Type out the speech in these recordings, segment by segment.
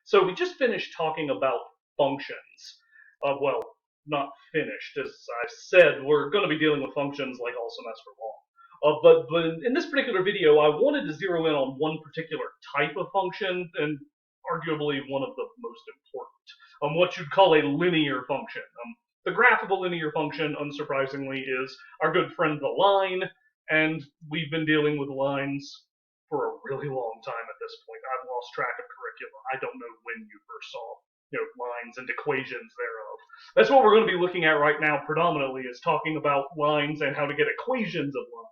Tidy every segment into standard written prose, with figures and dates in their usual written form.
So we just finished talking about functions. Well, not finished. As I said, we're going to be dealing with functions like all semester long. But in this particular video, I wanted to zero in on one particular type of function, and arguably one of the most important, what you'd call a linear function. The graph of a linear function, unsurprisingly, is our good friend the line, and we've been dealing with lines for a really long time at this point. I've lost track of curricula. I don't know when you first saw lines and equations thereof. That's what we're going to be looking at right now predominantly, is talking about lines and how to get equations of lines.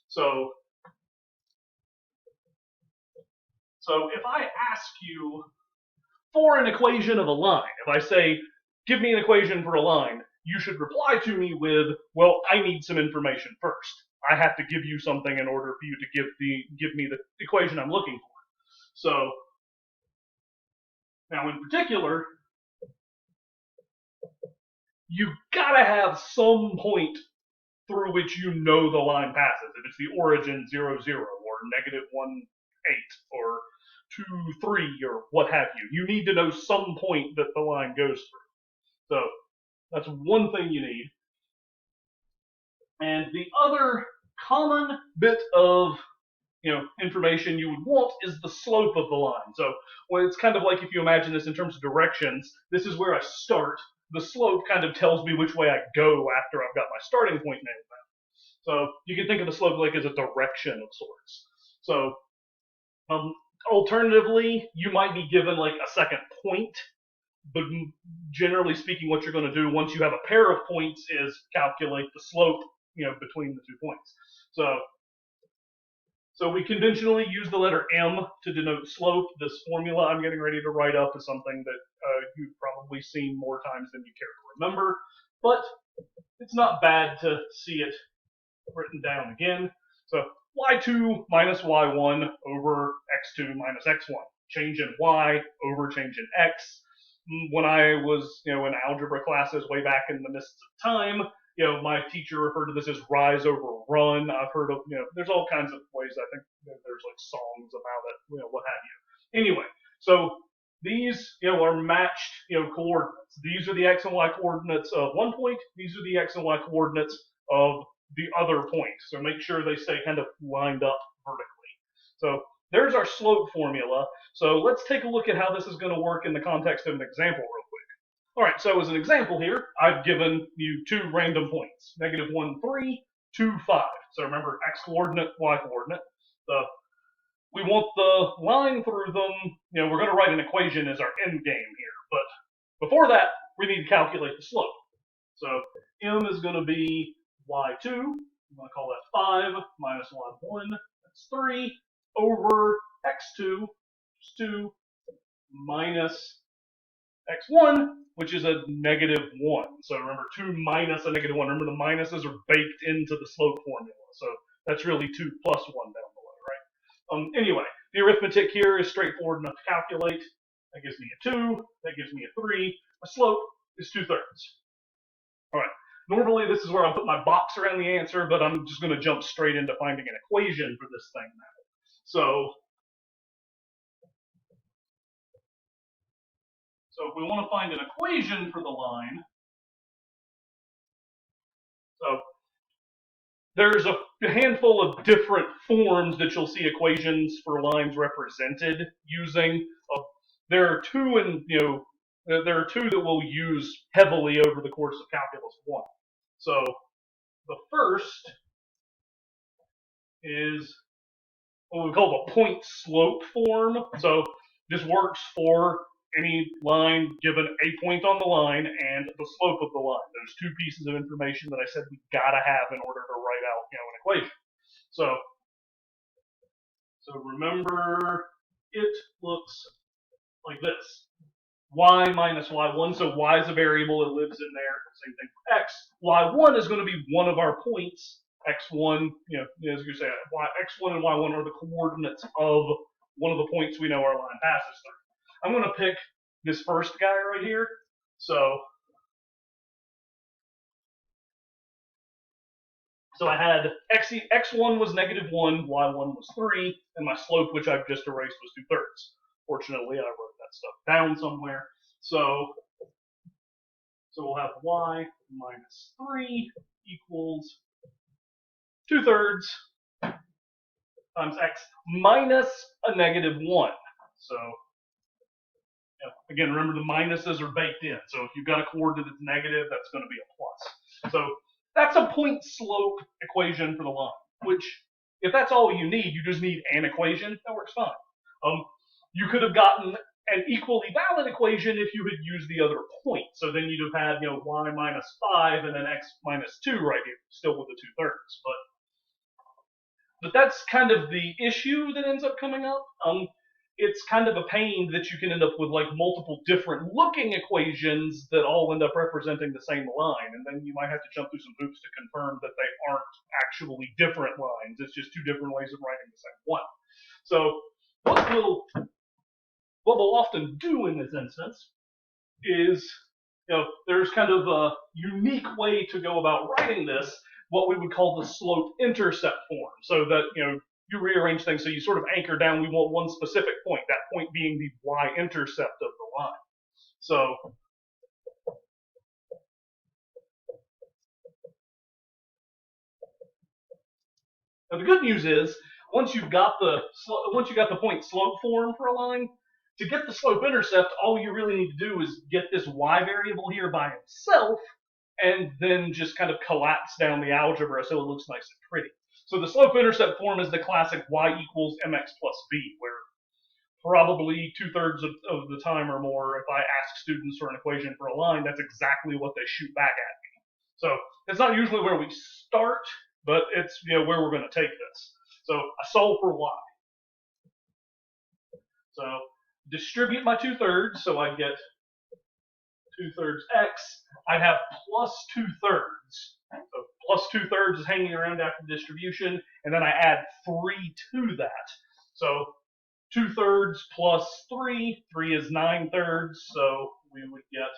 So if I ask you for an equation of a line, if I say, give me an equation for a line, you should reply to me with, well, I need some information first. I have to give you something in order for you to give me the equation I'm looking for. So now in particular, you've got to have some point through which you know the line passes. If it's the origin 0, 0, or negative 1, 8, or 2, 3, or what have you. You need to know some point that the line goes through. So that's one thing you need. And the other common bit of information you would want is the slope of the line. So it's kind of like if you imagine this in terms of directions, this is where I start. The slope kind of tells me which way I go after I've got my starting point nailed down. So you can think of the slope like as a direction of sorts. So alternatively, you might be given like a second point, but generally speaking, what you're going to do once you have a pair of points is calculate the slope, between the 2 points. So we conventionally use the letter m to denote slope. This formula I'm getting ready to write up is something that you've probably seen more times than you care to remember, but it's not bad to see it written down again. So y2 minus y1 over x2 minus x1. Change in y over change in x. When I was, in algebra classes way back in the mists of time, my teacher referred to this as rise over run. I've heard of, there's all kinds of ways. I think there's like songs about it, what have you. Anyway, so these, are matched, coordinates. These are the x and y coordinates of one point. These are the x and y coordinates of the other point. So make sure they stay kind of lined up vertically. So there's our slope formula. So let's take a look at how this is going to work in the context of an example real quick. All right, so as an example here, I've given you 2 random points, negative 1, 3, 2, 5. So remember, x coordinate, y coordinate. We want the line through them. We're going to write an equation as our end game here. But before that, we need to calculate the slope. So m is going to be y2, I'm going to call that 5, minus y1, that's 3, over x2, which is 2, minus x1, which is a negative 1. So remember, 2 minus a negative 1. Remember, the minuses are baked into the slope formula. So that's really 2 plus 1 down below, right? Anyway, the arithmetic here is straightforward enough to calculate. That gives me a 2. That gives me a 3. My slope is 2/3. All right. Normally, this is where I'll put my box around the answer, but I'm just going to jump straight into finding an equation for this thing now. So if we want to find an equation for the line, so there's a handful of different forms that you'll see equations for lines represented using. There are two, there are two that we'll use heavily over the course of Calculus 1. So the first is what we call the point slope form. So this works for any line given a point on the line and the slope of the line. There's 2 pieces of information that I said we gotta have in order to write out, an equation. So remember, it looks like this: y minus y1. So y is a variable; it lives in there. Same thing for x. y1 is going to be one of our points. x1, as you say, x1 and y1 are the coordinates of one of the points we know our line passes through. I'm going to pick this first guy right here. So I had x1 was negative 1, y1 was 3, and my slope, which I've just erased, was 2/3. Fortunately, I wrote that that stuff down somewhere. So we'll have y minus 3 equals 2/3 times x minus a negative 1. So again, remember the minuses are baked in. So if you've got a coordinate that's negative, that's going to be a plus. So that's a point slope equation for the line, which if that's all you need, you just need an equation, that works fine. You could have gotten an equally valid equation if you had used the other point. So then you'd have had, y minus 5 and then x minus 2 right here, still with the 2/3. But that's kind of the issue that ends up coming up. It's kind of a pain that you can end up with like multiple different looking equations that all end up representing the same line, and then you might have to jump through some hoops to confirm that they aren't actually different lines. It's just two different ways of writing the same one. So what we'll often do in this instance is, there's kind of a unique way to go about writing this, what we would call the slope-intercept form, so that, you rearrange things so you sort of anchor down, we want one specific point, that point being the y-intercept of the line. So now the good news is, once you've got the point slope form for a line, to get the slope-intercept, all you really need to do is get this y variable here by itself, and then just kind of collapse down the algebra so it looks nice and pretty. So the slope-intercept form is the classic y equals mx plus b, where probably 2/3 of the time or more, if I ask students for an equation for a line, that's exactly what they shoot back at me. So it's not usually where we start, but it's where we're going to take this. So I solve for y. So distribute my 2/3, so I get 2/3 x. I'd have plus 2/3. So plus 2/3 is hanging around after distribution, and then I add 3 to that. So 2/3 plus 3, 3 is 9/3, so we would get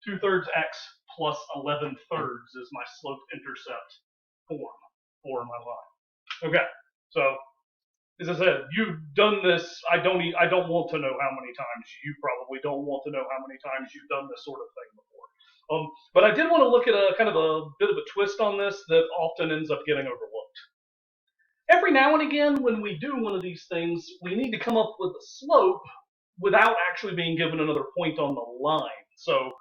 2/3 x plus 11/3 is my slope-intercept form for my line. Okay, so as I said, you've done this. I don't want to know how many times. You probably don't want to know how many times you've done this sort of thing before. But I did want to look at a kind of a bit of a twist on this that often ends up getting overlooked. Every now and again, when we do one of these things, we need to come up with a slope without actually being given another point on the line. So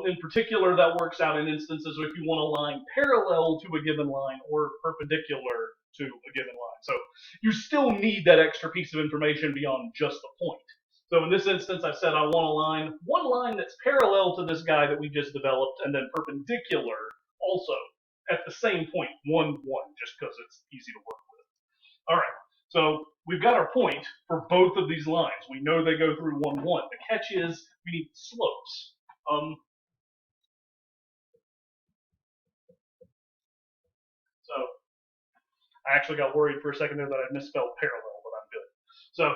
in particular, that works out in instances if you want a line parallel to a given line or perpendicular to a given line. So you still need that extra piece of information beyond just the point. So in this instance, I said I want one line that's parallel to this guy that we just developed, and then perpendicular also at the same point, 1, 1, just because it's easy to work with. All right, so we've got our point for both of these lines. We know they go through 1, 1. The catch is we need slopes. So I actually got worried for a second there that I misspelled parallel, but I'm good. So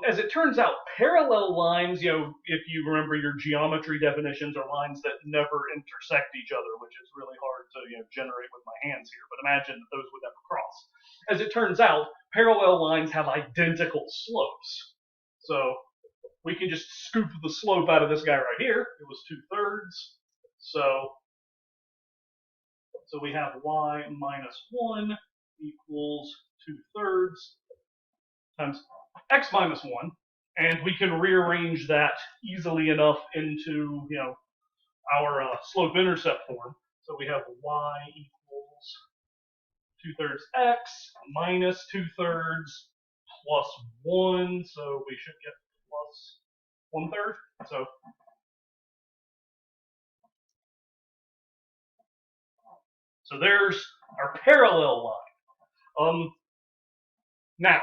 as it turns out, parallel lines, if you remember your geometry definitions, are lines that never intersect each other, which is really hard to generate with my hands here, but imagine that those would never cross. As it turns out, parallel lines have identical slopes. So we can just scoop the slope out of this guy right here. It was 2/3. So we have y minus 1 equals 2/3 times x minus 1, and we can rearrange that easily enough into our slope-intercept form. So we have y equals 2/3 x minus 2/3 plus 1, so we should get plus 1/3. So there's our parallel line. Now,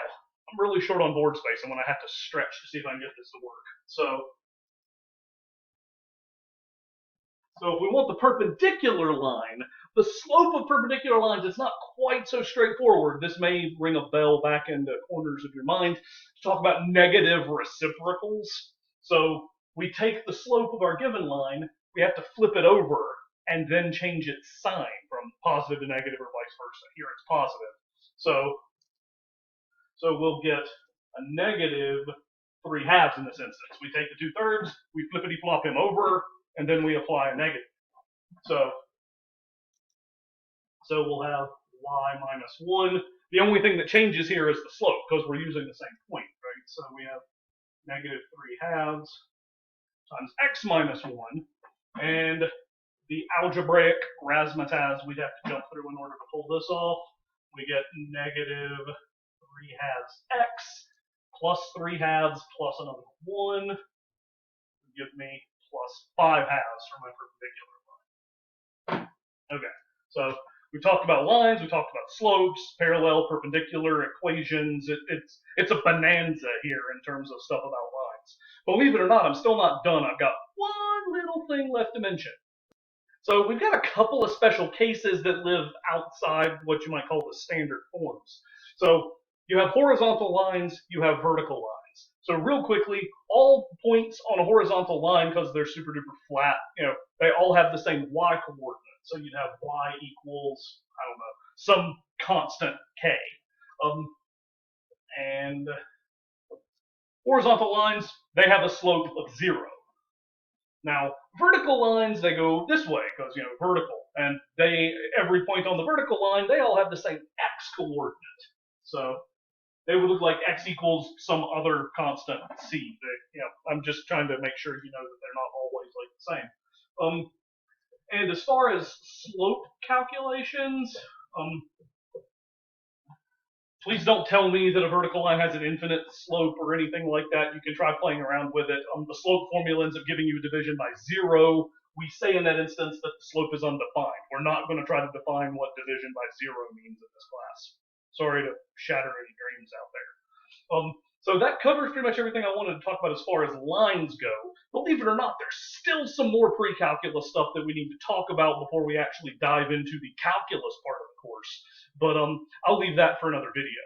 I'm really short on board space. I'm going to have to stretch to see if I can get this to work. So if we want the perpendicular line, the slope of perpendicular lines is not quite so straightforward. This may ring a bell back in the corners of your mind to talk about negative reciprocals. So we take the slope of our given line, we have to flip it over, and then change its sign from positive to negative or vice versa. Here it's positive. So we'll get a negative 3 halves in this instance. We take the 2/3, we flippity-flop him over, and then we apply a negative. So we'll have y minus 1. The only thing that changes here is the slope, because we're using the same point, right? So we have negative 3 halves times x minus 1, and the algebraic razzmatazz we'd have to jump through in order to pull this off. We get negative 3 halves x plus 3 halves plus another 1 would give me plus 5 halves for my perpendicular line. Okay, so we talked about lines, we talked about slopes, parallel, perpendicular, equations. It's a bonanza here in terms of stuff about lines. Believe it or not, I'm still not done. I've got one little thing left to mention. So we've got a couple of special cases that live outside what you might call the standard forms. So you have horizontal lines, you have vertical lines. So real quickly, all points on a horizontal line, because they're super duper flat, they all have the same y coordinate. So you'd have y equals, I don't know, some constant k. And horizontal lines, they have a slope of 0. Now, vertical lines, they go this way, because, vertical. And every point on the vertical line, they all have the same x coordinate. So they would look like x equals some other constant c. I'm just trying to make sure you know that they're not always like the same. And as far as slope calculations, please don't tell me that a vertical line has an infinite slope or anything like that. You can try playing around with it. The slope formula ends up giving you a division by 0. We say in that instance that the slope is undefined. We're not going to try to define what division by 0 means in this class. Sorry to shatter any dreams out there. So that covers pretty much everything I wanted to talk about as far as lines go. Believe it or not, there's still some more pre-calculus stuff that we need to talk about before we actually dive into the calculus part of the course. But I'll leave that for another video.